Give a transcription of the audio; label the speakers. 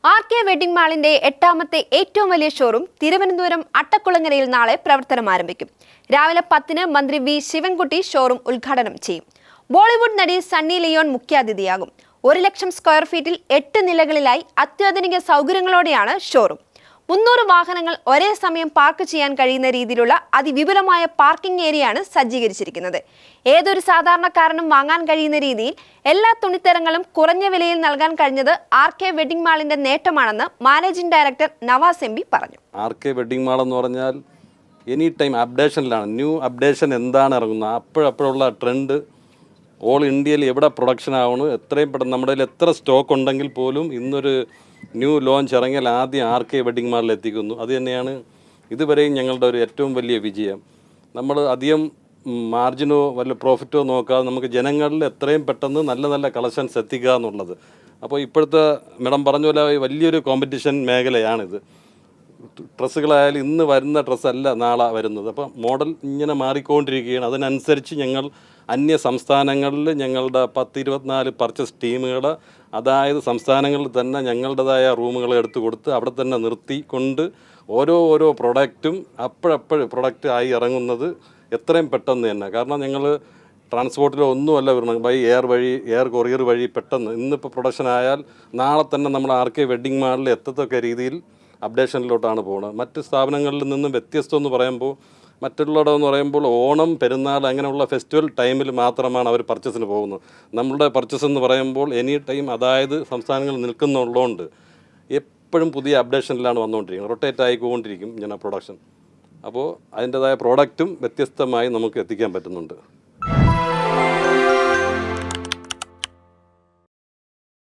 Speaker 1: RK wedding മാളിന്റെ എട്ടാമത്തെ ഏറ്റവും വലിയ ഷോറൂം തിരുവനന്തപുരം അട്ടക്കുളങ്ങരയിൽ നാളെ പ്രവർത്തനം ആരംഭിക്കും. രാവിലെ 10-ന് മന്ത്രി വി ശിവൻകുട്ടി ഷോറൂം ഉദ്ഘാടനം ചെയ്യും. ബോളിവുഡ് നടി സണ്ണി ലിയോൺ മുഖ്യാതിഥിയാകും. 1 ലക്ഷം സ്ക്വയർ ഫീറ്റിൽ 8 നിലകളിലായി അത്യാധുനിക സൗകര്യങ്ങളോടെയാണ് ഷോറൂം. 300 വാഹനങ്ങൾ ഒരേ സമയം പാർക്ക് ചെയ്യാൻ കഴിയുന്ന രീതിയിലുള്ള അതിവിപുലമായ പാർക്കിംഗ് ഏരിയയാണ് സജ്ജീകരിച്ചിരിക്കുന്നത്. ഏതൊരു സാധാരണക്കാരനും വാങ്ങാൻ കഴിയുന്ന രീതിയിൽ എല്ലാ തുണിത്തരങ്ങളും കുറഞ്ഞ വിലയിൽ നൽകാൻ കഴിഞ്ഞത് RK വെഡിംഗ് മാളിന്റെ നേട്ടമാണെന്ന് മാനേജിംഗ് ഡയറക്ടർ നവാസ് എംപി പറഞ്ഞു.
Speaker 2: RK വെഡിംഗ് മാൾ എന്ന് പറഞ്ഞാൽ എനി ടൈം അപ്ഡേഷനിലാണ്. ന്യൂ അപ്ഡേഷൻ എന്താണ് ഇറങ്ങുന്നത്, അപ്പോഴപ്പോഴുള്ള ട്രെൻഡ് ഓൾ ഇന്ത്യയിൽ എവിടെ പ്രൊഡക്ഷൻ ആവണം, എത്രയും പെട്ടെന്ന് നമ്മുടെ കയ്യിൽ എത്ര സ്റ്റോക്ക് ഉണ്ടെങ്കിൽ പോലും ഇന്നൊരു ന്യൂ ലോഞ്ച് ഇറങ്ങിയാൽ ആദ്യം RK വെഡിംഗ് മാളിൽ എത്തിക്കുന്നു. അത് തന്നെയാണ് ഇതുവരെയും ഞങ്ങളുടെ ഒരു ഏറ്റവും വലിയ വിജയം. നമ്മൾ അധികം മാർജിനോ വല്ല പ്രോഫിറ്റോ നോക്കാതെ നമുക്ക് ജനങ്ങളിൽ എത്രയും പെട്ടെന്ന് നല്ല നല്ല കളക്ഷൻസ് എത്തിക്കുക എന്നുള്ളത്. അപ്പോൾ ഇപ്പോഴത്തെ മാഡം പറഞ്ഞ പോലെ വലിയൊരു കോമ്പറ്റീഷൻ മേഖലയാണിത്. ഡ്രസ്സുകളായാലും ഇന്ന് വരുന്ന ഡ്രസ്സല്ല നാളെ വരുന്നത്. അപ്പോൾ മോഡൽ ഇങ്ങനെ മാറിക്കൊണ്ടിരിക്കുകയാണ്. അതിനനുസരിച്ച് ഞങ്ങൾ അന്യ സംസ്ഥാനങ്ങളിൽ ഞങ്ങളുടെ 10-24 പർച്ചേസ് ടീമുകൾ അതായത് സംസ്ഥാനങ്ങളിൽ തന്നെ ഞങ്ങളുടേതായ റൂമുകൾ എടുത്തു കൊടുത്ത് അവിടെ തന്നെ നിർത്തിക്കൊണ്ട് ഓരോ പ്രൊഡക്റ്റും അപ്പോഴപ്പോഴും പ്രൊഡക്റ്റ് ആയി ഇറങ്ങുന്നത് എത്രയും പെട്ടെന്ന് തന്നെ. കാരണം ഞങ്ങൾ ട്രാൻസ്പോർട്ടിലോ ഒന്നുമല്ല വരണം, ബൈ എയർ കൊറിയർ വഴി പെട്ടെന്ന് ഇന്നിപ്പോൾ പ്രൊഡക്ഷൻ ആയാൽ നാളെ തന്നെ നമ്മൾ RK വെഡിംഗ് മാളിൽ എത്തത്തക്ക രീതിയിൽ അപ്ഡേഷനിലോട്ടാണ് പോകുന്നത്. മറ്റ് സ്ഥാപനങ്ങളിൽ നിന്നും വ്യത്യസ്തം എന്ന് പറയുമ്പോൾ മറ്റുള്ളവരെന്ന് പറയുമ്പോൾ ഓണം, പെരുന്നാൾ അങ്ങനെയുള്ള ഫെസ്റ്റിവൽ ടൈമിൽ മാത്രമാണ് അവർ പർച്ചേസിന് പോകുന്നത്. നമ്മളുടെ പർച്ചേസ് എന്ന് പറയുമ്പോൾ എനി ടൈം അതായത് സംസ്ഥാനങ്ങളിൽ നിൽക്കുന്നുള്ളതുകൊണ്ട് എപ്പോഴും പുതിയ അപ്ഡേഷനിലാണ് വന്നുകൊണ്ടിരിക്കുന്നത്. റൊട്ടേറ്റ് ആയിക്കൊണ്ടിരിക്കും ഇങ്ങനെ പ്രൊഡക്ഷൻ. അപ്പോൾ അതിൻ്റെതായ പ്രോഡക്റ്റും വ്യത്യസ്തമായി നമുക്ക് എത്തിക്കാൻ പറ്റുന്നുണ്ട്.